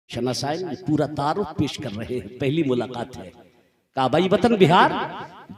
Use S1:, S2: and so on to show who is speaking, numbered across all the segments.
S1: शना साहब पूरा तारुफ पेश कर रहे हैं। पहली मुलाकात है। कहा भाई वतन बिहार,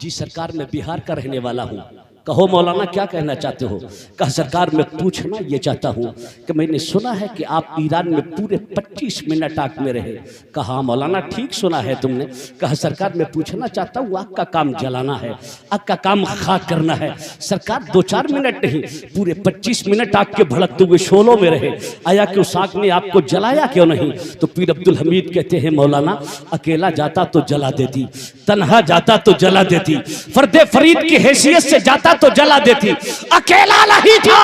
S1: जी सरकार मैं बिहार का रहने वाला हूँ। कहो मौलाना क्या कहना चाहते हो? कहा सरकार मैं पूछना ये चाहता हूँ कि मैंने सुना है कि आप ईरान में पूरे 25 मिनट आग में रहे। कहा मौलाना ठीक सुना है तुमने। कहा सरकार मैं पूछना चाहता हूँ, आग का काम जलाना है, आग का काम खाक करना है। सरकार 2-4 मिनट नहीं, पूरे 25 मिनट आग के भड़कते हुए शोलों में रहे। आया कि उस आग ने आपको जलाया क्यों नहीं? तो पीर अब्दुल हमीद कहते हैं मौलाना अकेला जाता तो जला देती, तन्हा जाता तो जला देती, फर्दे फरीद की हैसियत से जाता तो जला देती, अकेला नहीं था।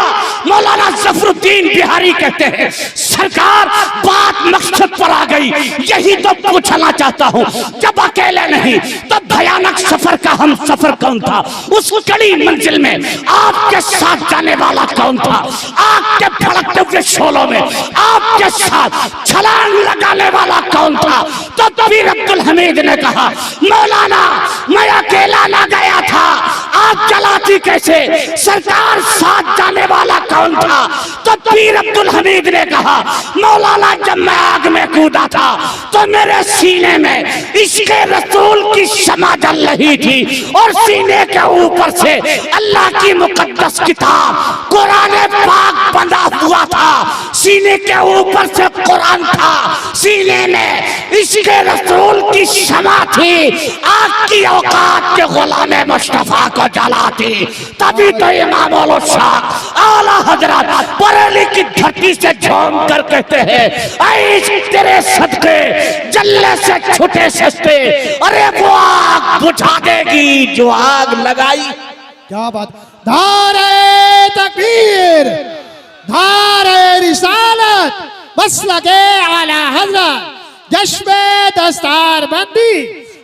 S1: मौलाना जफरुद्दीन बिहारी कहते हैं सरकार बात मकसद पर आ गई, यही तो पूछना चाहता हूं, जब अकेले नहीं तो भयानक सफर का हम सफर कौन था? उस कड़ी मंजिल में आपके साथ जाने वाला कौन था? आपके भड़कते हुए शोलों में आपके साथ छलांग लगाने वाला कौन था? तो पीर अब्दुल हमीद ने कहा मौलाना मैं अकेला ना गया था, आप जलाती कैसे? सरकार साथ जाने वाला कौन था? तो पीर अब्दुल हमीद ने कहा मौलाना जब मैं आग में कूदा था तो मेरे सीने में इश्क़े रसूल की शमा जल रही थी और सीने के ऊपर से अल्लाह की मुकद्दस किताब कुरान पाक बंधा हुआ था। सीने के ऊपर से कुरान था, सीने में इश्क़े रसूल की शमा थी, आग की औकात के गुलाम मुस्तफा को जलाती। तभी तो इमाम आला हजरत बरेली की धरती से झूम कर कहते हैं ऐ तेरे सदके जल्ले से छुटे सस्ते, अरे वो आग बुझा देगी जो आग लगाई।
S2: क्या बात! धारे तकबीर, धारे रिसालत, मसलके आला हजरत, जश्बे दस्तार बंदी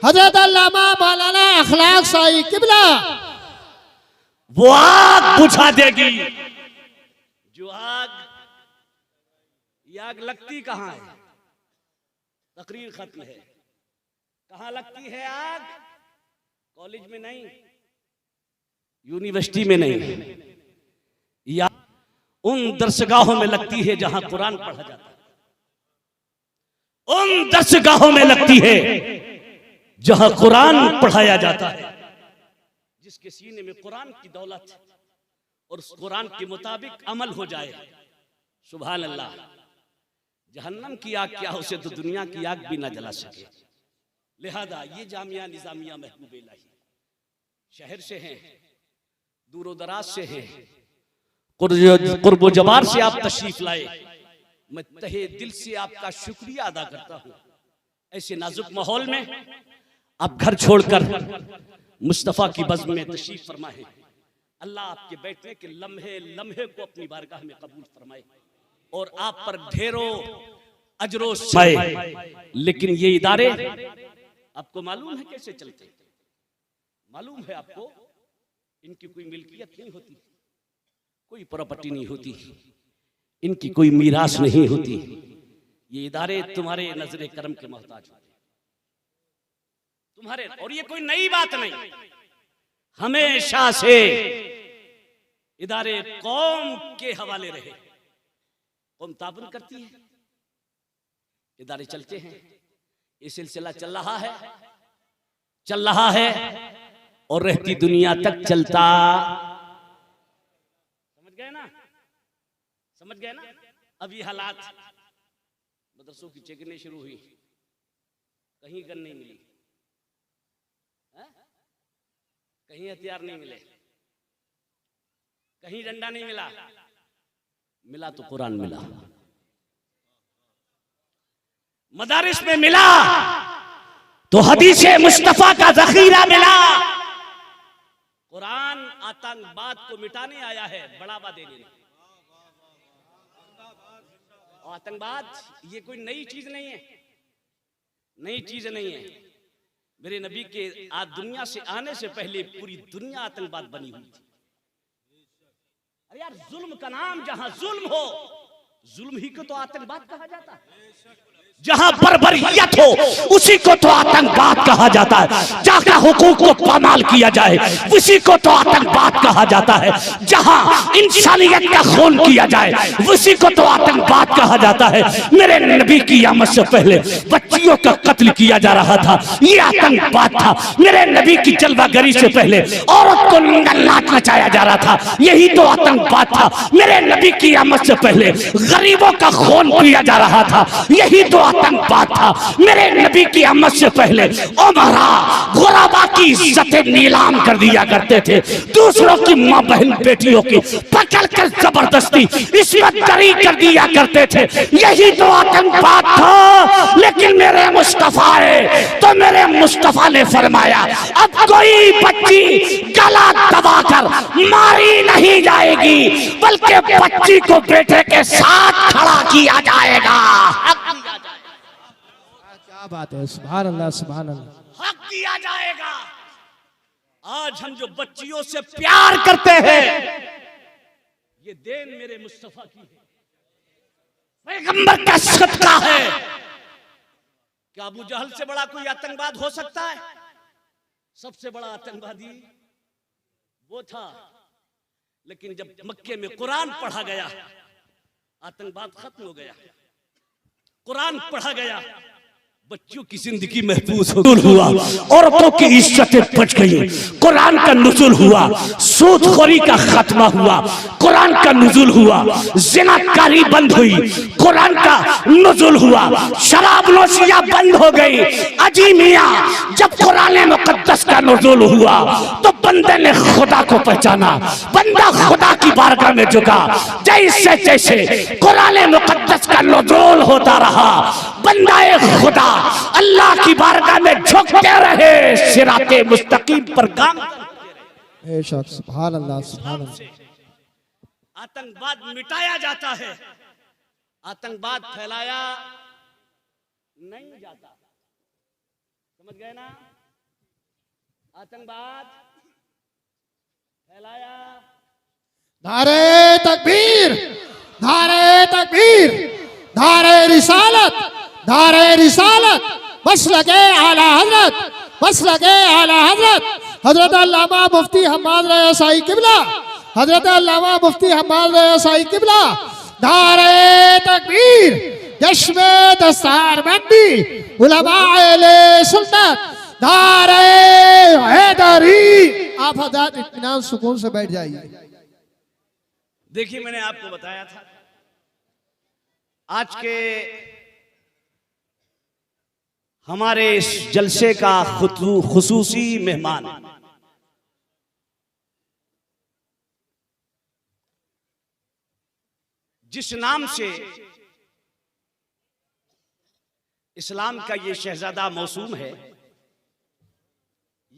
S2: हजरत अल्लामा मौलाना अखलाक साई किबला।
S1: वो आग बुझा देगी जो आग, ये आग लगती कहां है? तकरीर खत्म है। कहां लगती है आग? कॉलेज में नहीं, यूनिवर्सिटी में नहीं, या उन दरसगाहों में लगती है जहां कुरान पढ़ा जाता है। उन दरसगाहों में लगती है जहां कुरान पढ़ाया जाता है। जिसके सीने में कुरान की दौलत और उस कुरान के मुताबिक अमल हो जाए, सुभान अल्लाह। जहन्नम की आग क्या हो, उसे तो दुनिया की आग भी ना जला सके। लिहाजा ये जामिया निजामिया महबूब इलाही शहर से हैं, दूर दराज से हैं, कुर्ब जबार से आप तशरीफ लाए। मैं तहे दिल से आपका शुक्रिया अदा करता हूं। ऐसे नाजुक माहौल में आप घर छोड़कर मुस्तफा की बज़्म में तशरीफ फरमाए। अल्लाह आपके बैठने के लम्हे लम्हे को अपनी बारगाह में कबूल फरमाए और आप पर ढेरों अजरो सवाब। लेकिन ये इदारे आपको मालूम है कैसे चलते? मालूम है आपको, इनकी कोई मिल्कियत नहीं होती, कोई प्रॉपर्टी नहीं होती, इनकी कोई मीरास नहीं होती। ये इदारे तुम्हारे नजर करम के मोहताज होते तुम्हारे। और ये कोई नई बात नहीं, हमेशा से इदारे कौम के हवाले रहे। कौम ताबन करती है, इदारे चलते हैं, ये सिलसिला चल रहा है, चल रहा है और रहती दुनिया तक चलता। समझ गए ना? समझ गए ना? अब ये हालात, मदरसों की चेकिंग शुरू हुई, कहीं गन नहीं मिली, कहीं हथियार नहीं मिले, कहीं डंडा नहीं मिला, मिला तो कुरान मिला। मदारिस में मिला तो हदीसे मुस्तफा का जखीरा मिला। कुरान आतंकवाद को मिटाने आया है, बढ़ावा देने नहीं। आतंकवाद ये कोई नई चीज नहीं है, नई चीज नहीं है। मेरे नबी के आज दुनिया से आने से पहले पूरी दुनिया आतंकवाद बनी हुई थी। अरे यार, जुल्म का नाम जहां जुल्म हो जुल्म ही को तो आतंकवाद कहा जाता है। जहां बर्बरियत हो उसी को तो आतंकवाद कहा जाता है। जहां हुकूक को पामाल किया जाए उसी को तो आतंकवाद कहा जाता है। जहां इंसानियत का खून किया जाए उसी को तो आतंकवाद कहा जाता है। मेरे नबी की आमद से पहले बच्चियों का कत्ल किया जा रहा था, ये आतंकवाद था। मेरे नबी की जलवागरी से पहले औरत को नाच नचाया जा रहा था, यही तो आतंकवाद था। मेरे नबी की आमद से पहले गरीबों का खून किया जा रहा था, यही तो आतंकवाद था। मेरे नबी की आमद से पहले उमरा गुलाबा की इज्जतें नीलाम कर दिया करते थे, दूसरों की मां बहन बेटियों की पकड़कर जबरदस्ती इस्मत दरी कर दिया करते थे, यही तो आतंकवाद था। लेकिन मेरे मुस्तफा है तो मेरे मुस्तफा ने फरमाया अब कोई बच्ची गला दबाकर मारी नहीं जाएगी, बल्कि बच्ची को बेटे के साथ खड़ा किया जाएगा।
S2: क्या बात है, सुभान अल्लाह सुभान अल्लाह।
S1: हक दिया जाएगा। आज हम जो बच्चियों से प्यार करते हैं ये देन मेरे मुस्तफा की है, पैगंबर का सदका है। क्या अबू जहल से बड़ा कोई आतंकवाद हो सकता है? सबसे बड़ा आतंकवादी वो था। लेकिन जब मक्के में कुरान पढ़ा गया आतंकवाद खत्म हो गया। कुरान पढ़ा गया, बच्चों की जिंदगी महफूज हुआ, औरतों की इज्जतें बच गई। कुरान का नुज़ुल हुआ, सूदखोरी का खात्मा हुआ, कुरान का नुज़ुल हुआ, ज़िनाकारी बंद हुई, कुरान का नुज़ुल हुआ, शराबनोशियां बंद हो गई। अजी मियां, जब कुरान मुकद्दस का नुज़ुल हुआ तो बंदे ने खुदा को पहचाना, बंदा खुदा की बारगाह में झुका। जैसे जैसे कुरान मुकद्दस का नुज़ुल होता रहा, बंदाए खुदा अल्लाह की बारगाह में झुकते रहे, सिराते मुस्तकीम पर काम।
S2: बेशक सुभान अल्लाह सुभान अल्लाह।
S1: आतंकवाद मिटाया जाता है, आतंकवाद फैलाया नहीं जाता। समझ गए ना? आतंकवाद फैलाया।
S2: नारे तकबीर, नारे तकबीर, नारे रिसालत, नारे रिसालत, मसलके आला हजरत, मसलके आला हजरत हजरत अल्लामा मुफ्ती हम्माद रज़ा साई किबला, हजरत अल्लामा मुफ्ती हम्माद रज़ा साई किबला। नारे तकबीर, जश्न दस्तारबंदी, उलमाए सुन्नत, नारे हैदरी। आप हज़रात इत्मीनान सुकून से बैठ जाइए।
S1: देखिए, मैंने आपको बताया था आज के हमारे इस जलसे का खुसूसी मेहमान जिस नाम से इस्लाम का ये शहजादा मौसूम है,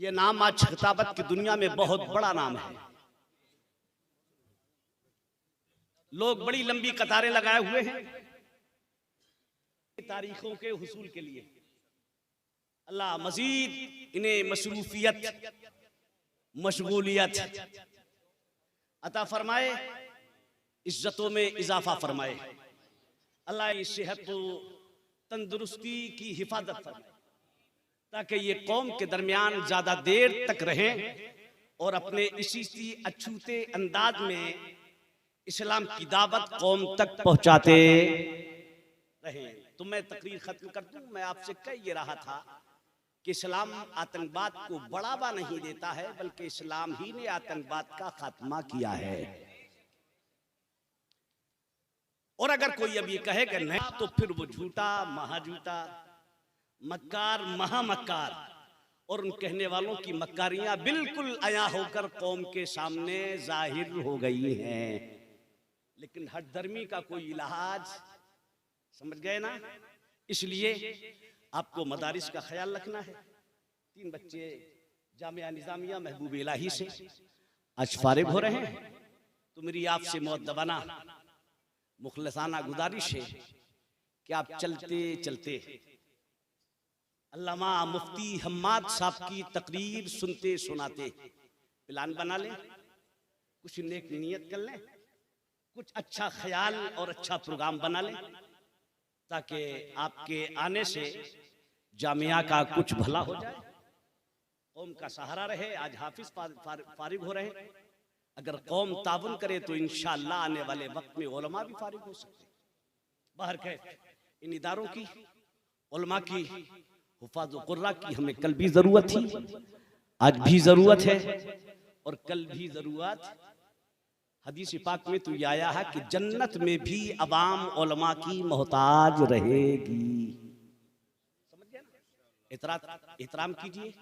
S1: ये नाम आज खिताबत की दुनिया में बहुत बड़ा नाम है। लोग बड़ी लंबी कतारें लगाए हुए हैं तारीखों के हुसूल के लिए। अल्लाह मजीद इन्हें मसरूफियत मशगूलियत अता फरमाए, इज्जतों में इजाफा फरमाए। अल्लाह इस सेहत को तंदुरुस्ती की हिफाजत फरमाए ताकि ये कौम के दरमियान ज्यादा देर तक रहे और अपने इसी अछूते अंदाज में इस्लाम की दावत कौम तक पहुंचाते रहे। तो मैं तकरीर खत्म कर दूं। मैं आपसे कह ये रहा था कि इस्लाम आतंकवाद को बढ़ावा नहीं देता है, बल्कि इस्लाम ही ने आतंकवाद का खात्मा किया है। और अगर कोई अब ये कहेगा नहीं तो फिर वो झूठा महाझूठा मक्कार महामक्कार, और उन कहने वालों की मक्कारियां बिल्कुल आया होकर कौम के सामने जाहिर हो गई हैं। लेकिन हठधर्मी का कोई इलाज, समझ गए ना? इसलिए आपको मदारिस का ख्याल रखना है। 3 बच्चे जामिया निजामिया महबूब इलाही से आज फारिग हो रहे हैं, तो मेरी आपसे मुअद्दबाना मुखलसाना गुजारिश है कि आप चलते चलते अल्लामा मुफ्ती हम्माद साहब की तकरीर सुनते सुनाते प्लान बना लें, कुछ नेक नियत कर लें कुछ अच्छा ख्याल और अच्छा प्रोग्राम बना लें ताकि आपके आने से जामिया का कुछ भला हो जाए, कौम का सहारा रहे। आज हाफिज फारिग हो रहे हैं, अगर कौम ताबुन करे तो इंशाअल्लाह आने वाले वक्त में उलमा भी फारिग हो सकते हैं। बाहर के इन इदारों की, उलमा की, हुफाज कुर्रा की हमें कल भी जरूरत थी, आज भी जरूरत है और कल भी जरूरत। हदीस पाक में तो ये आया है कि जन्नत में भी अवाम उलमा की मोहताज रहेगी। समझ गए ना? एहतराम कीजिए,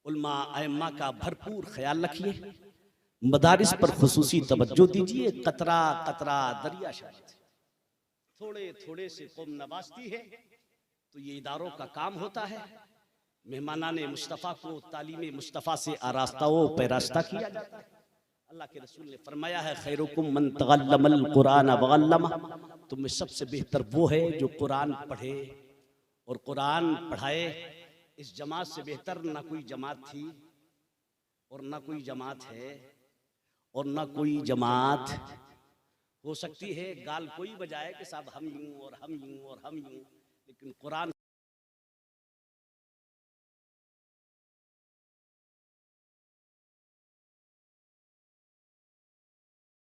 S1: उलमा अइम्मा का भरपूर ख्याल रखिए, मदारिस पर खुसूसी तवज्जो दीजिए। कतरा कतरा दरिया शायद थोड़े थोड़े से कौम नवाजती है, तो ये इदारों का काम होता है। मेहमानाने मुस्तफ़ा को तालीम मुस्तफ़ा से आरास्ता व पैरास्ता किया जाता है। अल्लाह के रसूल ने फरमाया है, खैरुकुम मन तअल्लमल कुरान व अल्लमा, तुम में सबसे बेहतर वो है जो कुरान पढ़े और कुरान पढ़ाए। इस जमात से बेहतर ना कोई जमात थी और ना कोई जमात है और ना कोई जमात हो सकती है। गाल कोई बजाए कि साहब हम यूं और हम यूं और हम यूं, लेकिन कुरान